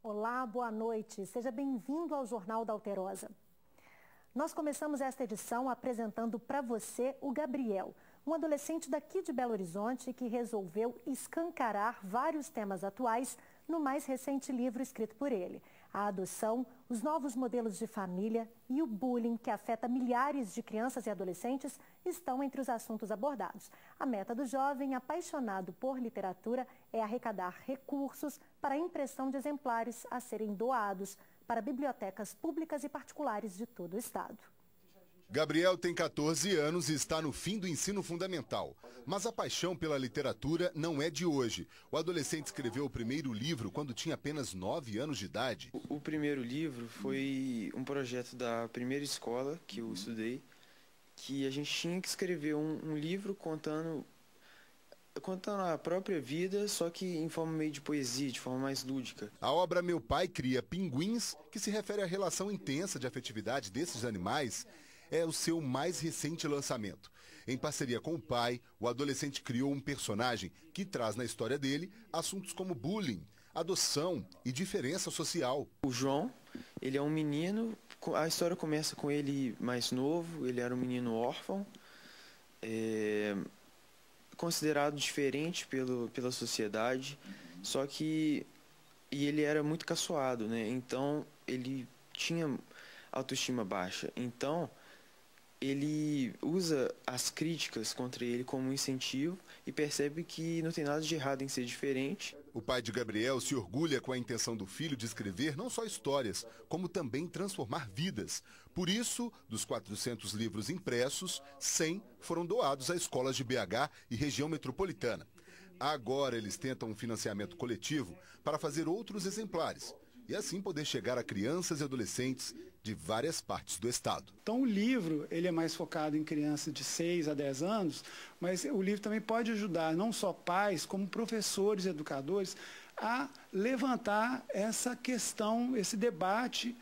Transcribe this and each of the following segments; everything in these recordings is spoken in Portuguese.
Olá, boa noite. Seja bem-vindo ao Jornal da Alterosa. Nós começamos esta edição apresentando para você o Gabriel, um adolescente daqui de Belo Horizonte que resolveu escancarar vários temas atuais no mais recente livro escrito por ele. A adoção, os novos modelos de família e o bullying que afeta milhares de crianças e adolescentes estão entre os assuntos abordados. A meta do jovem apaixonado por literatura é arrecadar recursos para a impressão de exemplares a serem doados para bibliotecas públicas e particulares de todo o estado. Gabriel tem 14 anos e está no fim do ensino fundamental. Mas a paixão pela literatura não é de hoje. O adolescente escreveu o primeiro livro quando tinha apenas 9 anos de idade. O primeiro livro foi um projeto da primeira escola que eu estudei, que a gente tinha que escrever um livro contando a própria vida, só que em forma meio de poesia, de forma mais lúdica. A obra Meu Pai Cria Pinguins, que se refere à relação intensa de afetividade desses animais, é o seu mais recente lançamento. Em parceria com o pai, o adolescente criou um personagem que traz na história dele assuntos como bullying, adoção e diferença social. O João, ele é um menino, a história começa com ele mais novo, ele era um menino órfão, considerado diferente pela sociedade, só que ele era muito caçoado, né? Então ele tinha autoestima baixa. Então ele usa as críticas contra ele como um incentivo e percebe que não tem nada de errado em ser diferente. O pai de Gabriel se orgulha com a intenção do filho de escrever não só histórias, como também transformar vidas. Por isso, dos 400 livros impressos, 100 foram doados a escolas de BH e região metropolitana. Agora eles tentam um financiamento coletivo para fazer outros exemplares e assim poder chegar a crianças e adolescentes de várias partes do estado. Então o livro ele é mais focado em crianças de 6 a 10 anos, mas o livro também pode ajudar não só pais, como professores e educadores a levantar essa questão, esse debate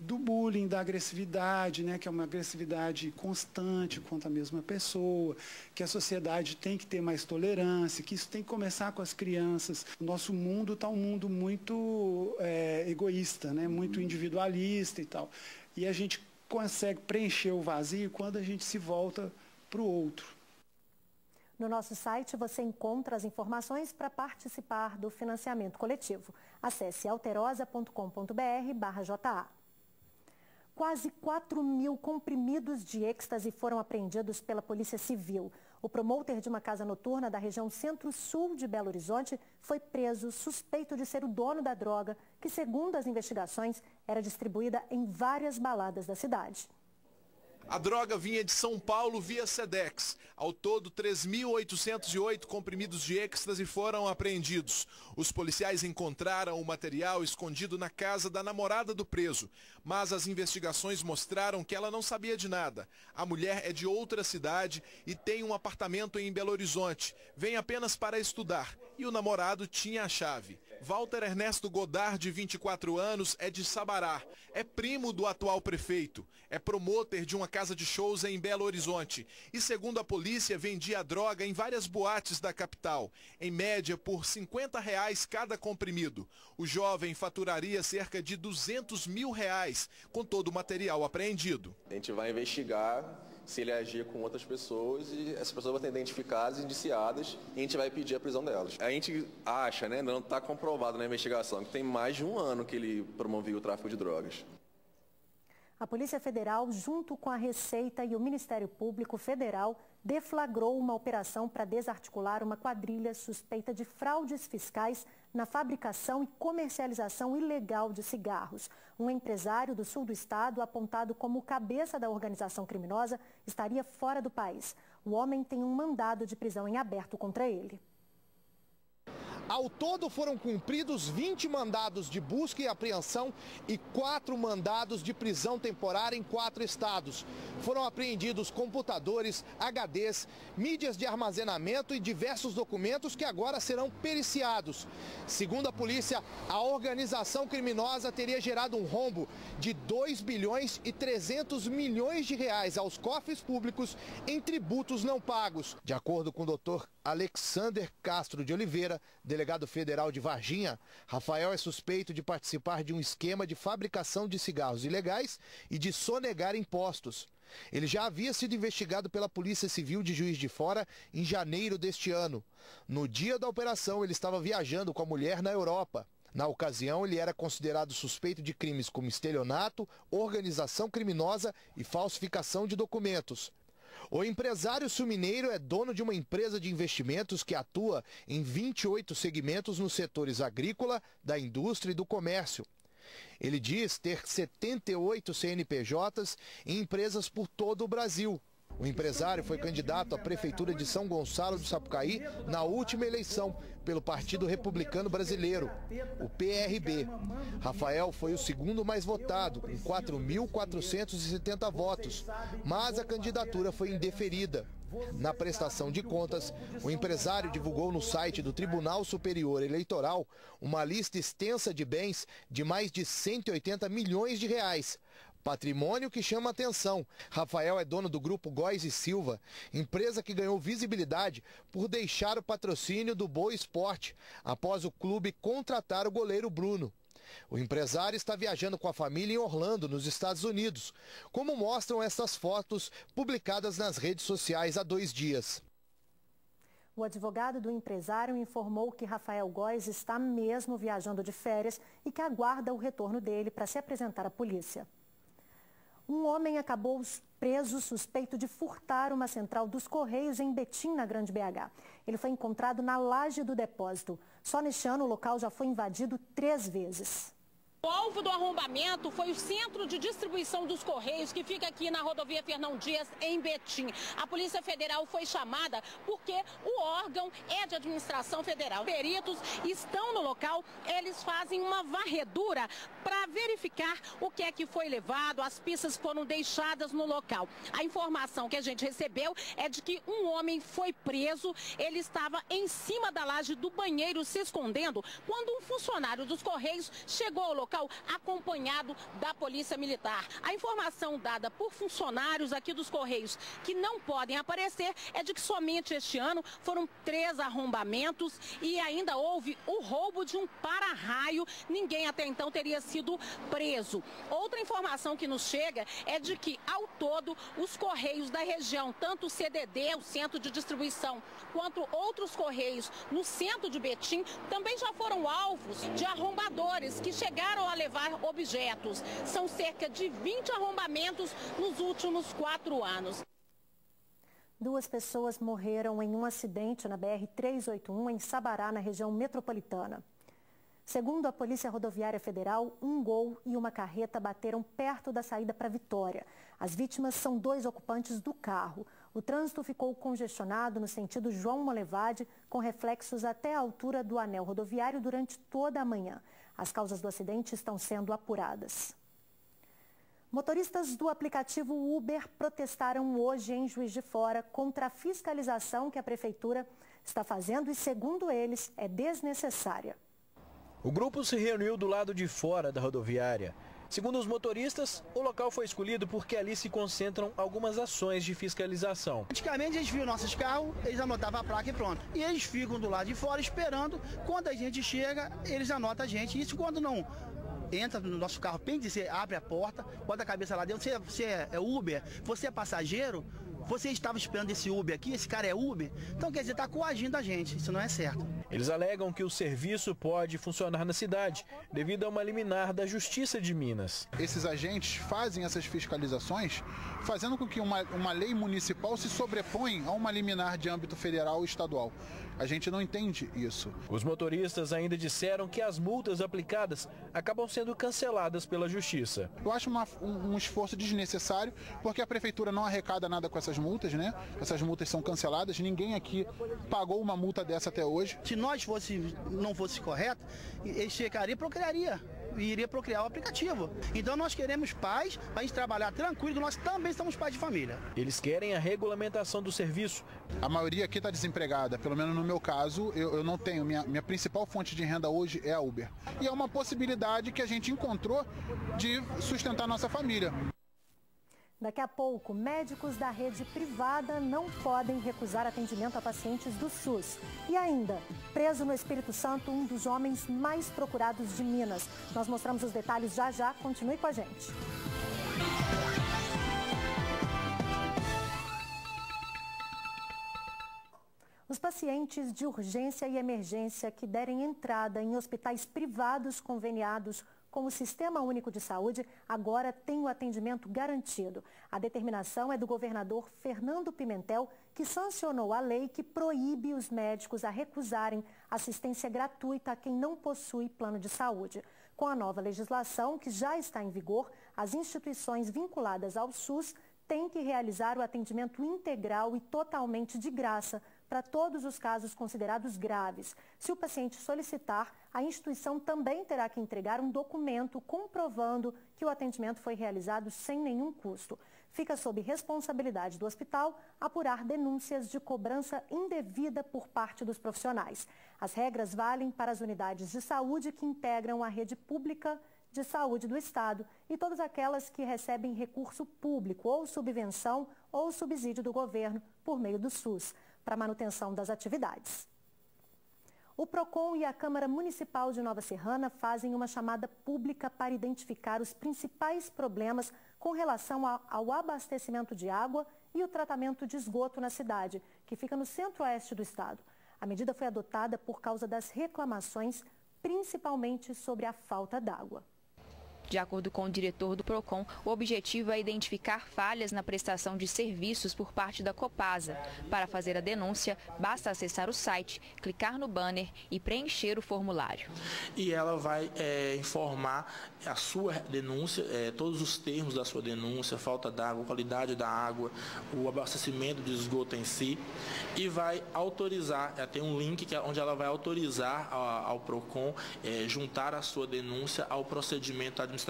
do bullying, da agressividade, né, que é uma agressividade constante contra a mesma pessoa, que a sociedade tem que ter mais tolerância, que isso tem que começar com as crianças. O nosso mundo está um mundo muito egoísta, né, muito individualista e tal. E a gente consegue preencher o vazio quando a gente se volta para o outro. No nosso site você encontra as informações para participar do financiamento coletivo. Acesse alterosa.com.br/JA. Quase 4.000 comprimidos de êxtase foram apreendidos pela Polícia Civil. O promotor de uma casa noturna da região centro-sul de Belo Horizonte foi preso suspeito de ser o dono da droga, que, segundo as investigações, era distribuída em várias baladas da cidade. A droga vinha de São Paulo via Sedex. Ao todo, 3.808 comprimidos de êxtase foram apreendidos. Os policiais encontraram o material escondido na casa da namorada do preso, mas as investigações mostraram que ela não sabia de nada. A mulher é de outra cidade e tem um apartamento em Belo Horizonte. Vem apenas para estudar e o namorado tinha a chave. Walter Ernesto Godard, de 24 anos, é de Sabará. É primo do atual prefeito. É promotor de uma casa de shows em Belo Horizonte. E, segundo a polícia, vendia droga em várias boates da capital. Em média, por R$50 cada comprimido. O jovem faturaria cerca de R$200 mil com todo o material apreendido. A gente vai investigar se ele agir com outras pessoas e essas pessoas vão ser identificadas, indiciadas e a gente vai pedir a prisão delas. A gente acha, né, não está comprovado na investigação, que tem mais de um ano que ele promovia o tráfico de drogas. A Polícia Federal, junto com a Receita e o Ministério Público Federal, deflagrou uma operação para desarticular uma quadrilha suspeita de fraudes fiscais na fabricação e comercialização ilegal de cigarros. Um empresário do sul do estado, apontado como cabeça da organização criminosa, estaria fora do país. O homem tem um mandado de prisão em aberto contra ele. Ao todo foram cumpridos 20 mandados de busca e apreensão e 4 mandados de prisão temporária em 4 estados. Foram apreendidos computadores, HDs, mídias de armazenamento e diversos documentos que agora serão periciados. Segundo a polícia, a organização criminosa teria gerado um rombo de 2 bilhões e 300 milhões de reais aos cofres públicos em tributos não pagos. De acordo com o doutor Alexander Castro de Oliveira, delegado delegado federal de Varginha, Rafael é suspeito de participar de um esquema de fabricação de cigarros ilegais e de sonegar impostos. Ele já havia sido investigado pela Polícia Civil de Juiz de Fora em janeiro deste ano. No dia da operação, ele estava viajando com a mulher na Europa. Na ocasião, ele era considerado suspeito de crimes como estelionato, organização criminosa e falsificação de documentos. O empresário sul-mineiro é dono de uma empresa de investimentos que atua em 28 segmentos nos setores agrícola, da indústria e do comércio. Ele diz ter 78 CNPJs em empresas por todo o Brasil. O empresário foi candidato à Prefeitura de São Gonçalo do Sapucaí na última eleição pelo Partido Republicano Brasileiro, o PRB. Rafael foi o segundo mais votado, com 4.470 votos, mas a candidatura foi indeferida. Na prestação de contas, o empresário divulgou no site do Tribunal Superior Eleitoral uma lista extensa de bens de mais de 180 milhões de reais. Patrimônio que chama atenção. Rafael é dono do grupo Góes e Silva, empresa que ganhou visibilidade por deixar o patrocínio do Boa Esporte, após o clube contratar o goleiro Bruno. O empresário está viajando com a família em Orlando, nos Estados Unidos, como mostram essas fotos publicadas nas redes sociais há 2 dias. O advogado do empresário informou que Rafael Góes está mesmo viajando de férias e que aguarda o retorno dele para se apresentar à polícia. Um homem acabou preso suspeito de furtar uma central dos Correios em Betim, na Grande BH. Ele foi encontrado na laje do depósito. Só neste ano, o local já foi invadido 3 vezes. O alvo do arrombamento foi o centro de distribuição dos Correios, que fica aqui na rodovia Fernão Dias, em Betim. A Polícia Federal foi chamada porque o órgão é de administração federal. Peritos estão no local, eles fazem uma varredura para verificar o que é que foi levado, as pistas foram deixadas no local. A informação que a gente recebeu é de que um homem foi preso, ele estava em cima da laje do banheiro se escondendo, quando um funcionário dos Correios chegou ao local acompanhado da Polícia Militar. A informação dada por funcionários aqui dos Correios que não podem aparecer é de que somente este ano foram 3 arrombamentos e ainda houve o roubo de um para-raio. Ninguém até então teria sido preso. Outra informação que nos chega é de que, ao todo, os Correios da região, tanto o CDD, o Centro de Distribuição, quanto outros Correios no centro de Betim, também já foram alvos de arrombadores que chegaram a levar objetos. São cerca de 20 arrombamentos nos últimos 4 anos. 2 pessoas morreram em um acidente na BR-381 em Sabará, na região metropolitana. Segundo a Polícia Rodoviária Federal, um Gol e uma carreta bateram perto da saída para Vitória. As vítimas são 2 ocupantes do carro. O trânsito ficou congestionado no sentido João Molevade, com reflexos até a altura do anel rodoviário durante toda a manhã. As causas do acidente estão sendo apuradas. Motoristas do aplicativo Uber protestaram hoje em Juiz de Fora contra a fiscalização que a Prefeitura está fazendo e, segundo eles, é desnecessária. O grupo se reuniu do lado de fora da rodoviária. Segundo os motoristas, o local foi escolhido porque ali se concentram algumas ações de fiscalização. Antigamente eles viam nossos carros, eles anotavam a placa e pronto. E eles ficam do lado de fora esperando, quando a gente chega, eles anotam a gente. Isso quando não entra no nosso carro, você abre a porta, bota a cabeça lá dentro, você é Uber, você é passageiro, você estava esperando esse Uber aqui, esse cara é Uber, então quer dizer, está coagindo a gente, isso não é certo. Eles alegam que o serviço pode funcionar na cidade, devido a uma liminar da Justiça de Minas. Esses agentes fazem essas fiscalizações, fazendo com que uma lei municipal se sobreponha a uma liminar de âmbito federal ou estadual. A gente não entende isso. Os motoristas ainda disseram que as multas aplicadas acabam sendo canceladas pela Justiça. Eu acho um esforço desnecessário, porque a Prefeitura não arrecada nada com essas multas, né? Essas multas são canceladas, ninguém aqui pagou uma multa dessa até hoje. Se nós não fosse correto, eles chegariam e procuraria. Iria procriar o aplicativo. Então nós queremos paz para a gente trabalhar tranquilo, que nós também somos pais de família. Eles querem a regulamentação do serviço. A maioria aqui está desempregada, pelo menos no meu caso, eu não tenho. Minha principal fonte de renda hoje é a Uber. E é uma possibilidade que a gente encontrou de sustentar nossa família. Daqui a pouco, médicos da rede privada não podem recusar atendimento a pacientes do SUS. E ainda, preso no Espírito Santo, um dos homens mais procurados de Minas. Nós mostramos os detalhes já já. Continue com a gente. Os pacientes de urgência e emergência que derem entrada em hospitais privados conveniados com o Sistema Único de Saúde agora têm o atendimento garantido. A determinação é do governador Fernando Pimentel, que sancionou a lei que proíbe os médicos a recusarem assistência gratuita a quem não possui plano de saúde. Com a nova legislação, que já está em vigor, as instituições vinculadas ao SUS têm que realizar o atendimento integral e totalmente de graça para todos os casos considerados graves. Se o paciente solicitar, a instituição também terá que entregar um documento comprovando que o atendimento foi realizado sem nenhum custo. Fica sob responsabilidade do hospital apurar denúncias de cobrança indevida por parte dos profissionais. As regras valem para as unidades de saúde que integram a rede pública de saúde do Estado e todas aquelas que recebem recurso público ou subvenção ou subsídio do governo por meio do SUS para manutenção das atividades. O PROCON e a Câmara Municipal de Nova Serrana fazem uma chamada pública para identificar os principais problemas com relação ao abastecimento de água e o tratamento de esgoto na cidade, que fica no centro-oeste do estado. A medida foi adotada por causa das reclamações, principalmente sobre a falta d'água. De acordo com o diretor do PROCON, o objetivo é identificar falhas na prestação de serviços por parte da Copasa. Para fazer a denúncia, basta acessar o site, clicar no banner e preencher o formulário. E ela vai informar a sua denúncia, todos os termos da sua denúncia, falta d'água, qualidade da água, o abastecimento de esgoto em si, e vai autorizar, tem um link onde ela vai autorizar ao PROCON juntar a sua denúncia ao procedimento administrativo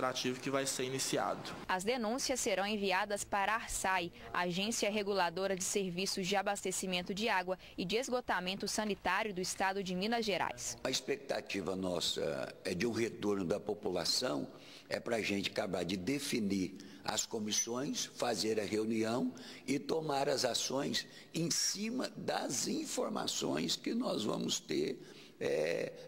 que vai ser iniciado. As denúncias serão enviadas para a ARSAI, Agência Reguladora de Serviços de Abastecimento de Água e de Esgotamento Sanitário do Estado de Minas Gerais. A expectativa nossa é de um retorno da população, é para a gente acabar de definir as comissões, fazer a reunião e tomar as ações em cima das informações que nós vamos ter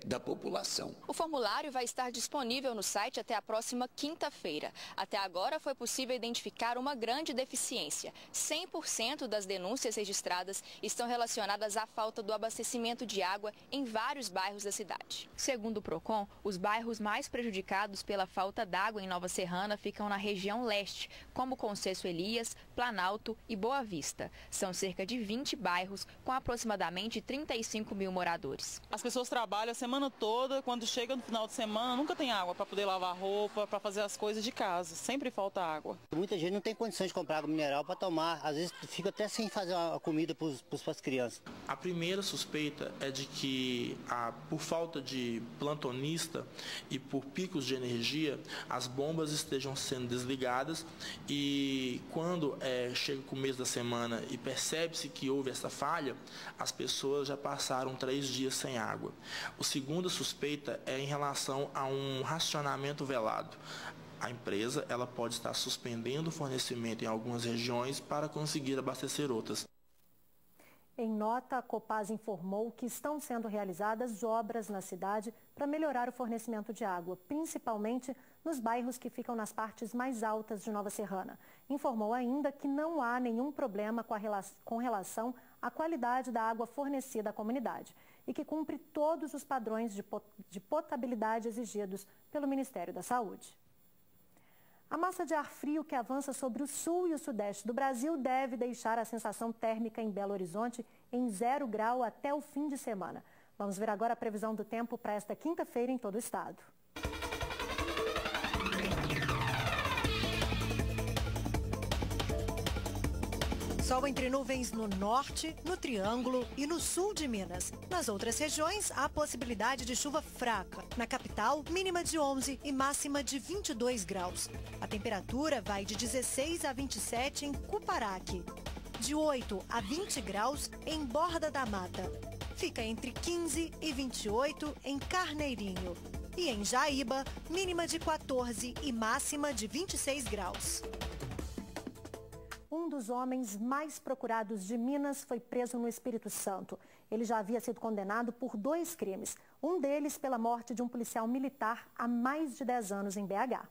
da população. O formulário vai estar disponível no site até a próxima quinta-feira. Até agora foi possível identificar uma grande deficiência. 100% das denúncias registradas estão relacionadas à falta do abastecimento de água em vários bairros da cidade. Segundo o PROCON, os bairros mais prejudicados pela falta d'água em Nova Serrana ficam na região leste, como Conceito Elias, Planalto e Boa Vista. São cerca de 20 bairros com aproximadamente 35 mil moradores. As pessoas trabalham a semana toda, quando chega no final de semana nunca tem água para poder lavar roupa, para fazer as coisas de casa, sempre falta água. Muita gente não tem condições de comprar água mineral para tomar, às vezes fica até sem fazer a comida para as crianças. A primeira suspeita é de que, por falta de plantonista e por picos de energia, as bombas estejam sendo desligadas e quando chega o começo da semana e percebe-se que houve essa falha, as pessoas já passaram 3 dias sem água. A segunda suspeita é em relação a um racionamento velado. A empresa ela pode estar suspendendo o fornecimento em algumas regiões para conseguir abastecer outras. Em nota, a Copasa informou que estão sendo realizadas obras na cidade para melhorar o fornecimento de água, principalmente nos bairros que ficam nas partes mais altas de Nova Serrana. Informou ainda que não há nenhum problema com relação à qualidade da água fornecida à comunidade e que cumpre todos os padrões de potabilidade exigidos pelo Ministério da Saúde. A massa de ar frio que avança sobre o sul e o sudeste do Brasil deve deixar a sensação térmica em Belo Horizonte em 0 grau até o fim de semana. Vamos ver agora a previsão do tempo para esta quinta-feira em todo o estado. Sol entre nuvens no norte, no Triângulo e no sul de Minas. Nas outras regiões, há possibilidade de chuva fraca. Na capital, mínima de 11 e máxima de 22 graus. A temperatura vai de 16 a 27 em Cuparaque, de 8 a 20 graus em Borda da Mata. Fica entre 15 e 28 em Carneirinho. E em Jaíba, mínima de 14 e máxima de 26 graus. Um dos homens mais procurados de Minas foi preso no Espírito Santo. Ele já havia sido condenado por 2 crimes. Um deles pela morte de um policial militar há mais de 10 anos em BH.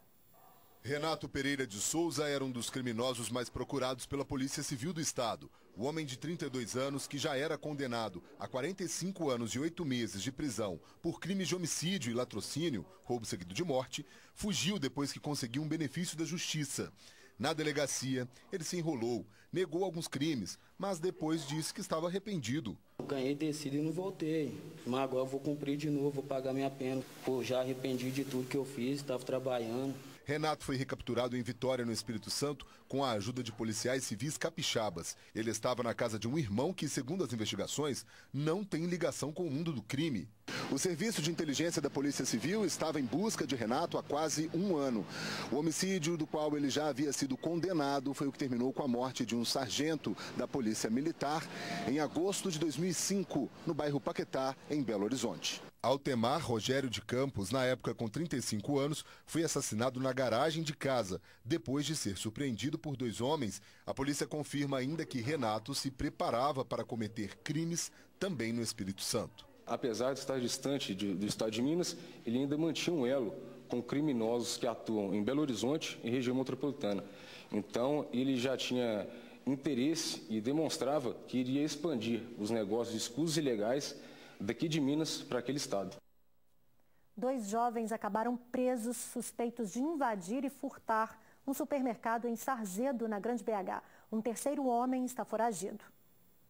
Renato Pereira de Souza era um dos criminosos mais procurados pela Polícia Civil do Estado. O homem de 32 anos, que já era condenado a 45 anos e 8 meses de prisão por crimes de homicídio e latrocínio, roubo seguido de morte, fugiu depois que conseguiu um benefício da justiça. Na delegacia, ele se enrolou, negou alguns crimes, mas depois disse que estava arrependido. Eu ganhei tecido e não voltei, mas agora eu vou cumprir de novo, vou pagar minha pena. Pô, já arrependi de tudo que eu fiz, estava trabalhando. Renato foi recapturado em Vitória, no Espírito Santo, com a ajuda de policiais civis capixabas. Ele estava na casa de um irmão que, segundo as investigações, não tem ligação com o mundo do crime. O Serviço de Inteligência da Polícia Civil estava em busca de Renato há quase 1 ano. O homicídio do qual ele já havia sido condenado foi o que terminou com a morte de um sargento da Polícia Militar em agosto de 2005, no bairro Paquetá, em Belo Horizonte. Altemar Rogério de Campos, na época com 35 anos, foi assassinado na garagem de casa. Depois de ser surpreendido por 2 homens, a polícia confirma ainda que Renato se preparava para cometer crimes também no Espírito Santo. Apesar de estar distante do estado de Minas, ele ainda mantinha um elo com criminosos que atuam em Belo Horizonte e região metropolitana. Então, ele já tinha interesse e demonstrava que iria expandir os negócios de escusos ilegais daqui de Minas para aquele estado. 2 jovens acabaram presos suspeitos de invadir e furtar um supermercado em Sarzedo, na Grande BH. Um terceiro homem está foragido.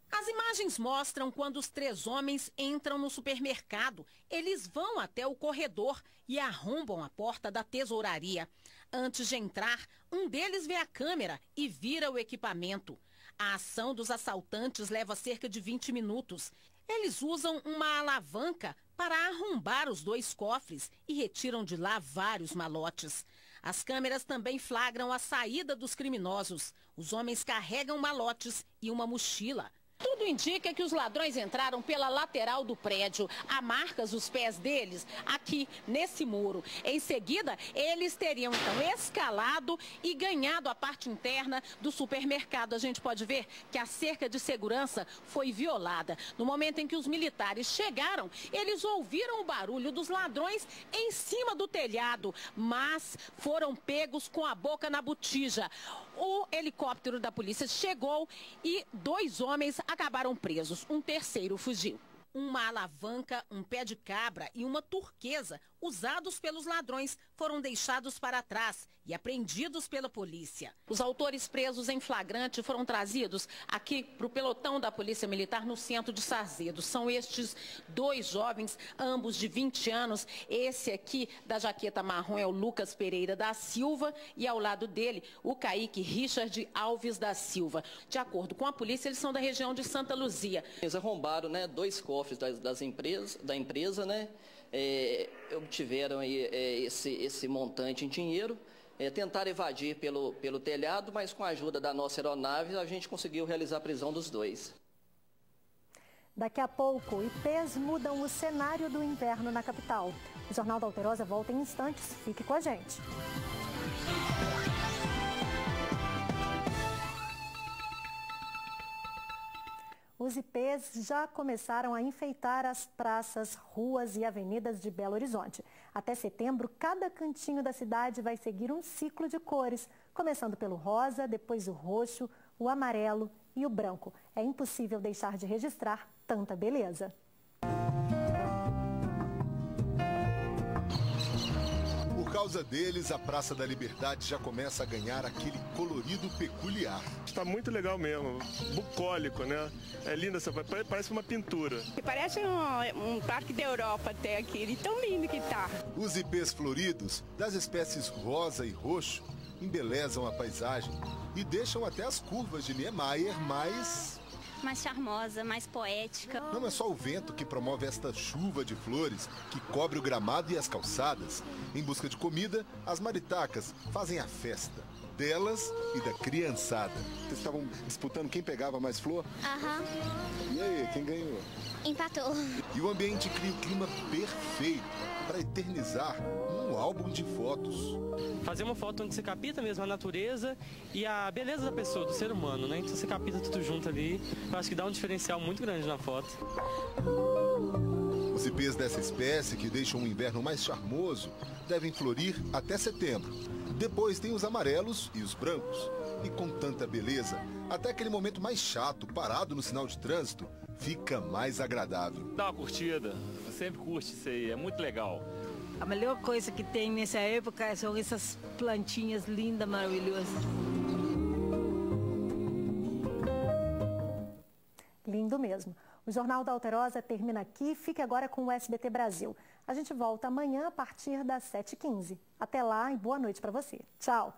As imagens mostram quando os 3 homens entram no supermercado. Eles vão até o corredor e arrombam a porta da tesouraria. Antes de entrar, um deles vê a câmera e vira o equipamento. A ação dos assaltantes leva cerca de 20 minutos. Eles usam uma alavanca para arrombar os 2 cofres e retiram de lá vários malotes. As câmeras também flagram a saída dos criminosos. Os homens carregam malotes e uma mochila. Tudo indica que os ladrões entraram pela lateral do prédio. Há marcas dos pés deles aqui nesse muro. Em seguida, eles teriam então escalado e ganhado a parte interna do supermercado. A gente pode ver que a cerca de segurança foi violada. No momento em que os militares chegaram, eles ouviram o barulho dos ladrões em cima do telhado, mas foram pegos com a boca na botija. O helicóptero da polícia chegou e 2 homens acabaram presos. Um terceiro fugiu. Uma alavanca, um pé de cabra e uma turquesa, usados pelos ladrões, foram deixados para trás e apreendidos pela polícia. Os autores presos em flagrante foram trazidos aqui para o pelotão da Polícia Militar no centro de Sarzedo. São estes 2 jovens, ambos de 20 anos. Esse aqui da jaqueta marrom é o Lucas Pereira da Silva e ao lado dele o Kaique Richard Alves da Silva. De acordo com a polícia, eles são da região de Santa Luzia. Eles arrombaram, né, 2 cofres da empresa, né? Obtiveram aí, esse montante em dinheiro, tentaram evadir pelo telhado, mas com a ajuda da nossa aeronave a gente conseguiu realizar a prisão dos 2. Daqui a pouco, IPs mudam o cenário do inverno na capital. O Jornal da Alterosa volta em instantes. Fique com a gente. Os IPs já começaram a enfeitar as praças, ruas e avenidas de Belo Horizonte. Até setembro, cada cantinho da cidade vai seguir um ciclo de cores, começando pelo rosa, depois o roxo, o amarelo e o branco. É impossível deixar de registrar tanta beleza. Por causa deles, a Praça da Liberdade já começa a ganhar aquele colorido peculiar. Está muito legal mesmo, bucólico, né? É linda, parece uma pintura. Parece um parque da Europa até aqui, de tão lindo que tá. Os ipês floridos, das espécies rosa e roxo, embelezam a paisagem e deixam até as curvas de Niemeyer mais charmosa, mais poética. Não é só o vento que promove esta chuva de flores que cobre o gramado e as calçadas. Em busca de comida, as maritacas fazem a festa delas e da criançada. Vocês estavam disputando quem pegava mais flor? Aham. E aí, quem ganhou? Empatou. E o ambiente cria o clima perfeito para eternizar um álbum de fotos. Fazer uma foto onde você capta mesmo a natureza e a beleza da pessoa, do ser humano, né? Então você capta tudo junto ali. Eu acho que dá um diferencial muito grande na foto. Os ipês dessa espécie, que deixam o inverno mais charmoso, devem florir até setembro. Depois tem os amarelos e os brancos. E com tanta beleza, até aquele momento mais chato, parado no sinal de trânsito, fica mais agradável. Dá uma curtida, você sempre curte isso aí, é muito legal. A melhor coisa que tem nessa época são essas plantinhas lindas, maravilhosas. Lindo mesmo. O Jornal da Alterosa termina aqui. Fique agora com o SBT Brasil. A gente volta amanhã a partir das 7h15. Até lá e boa noite para você. Tchau!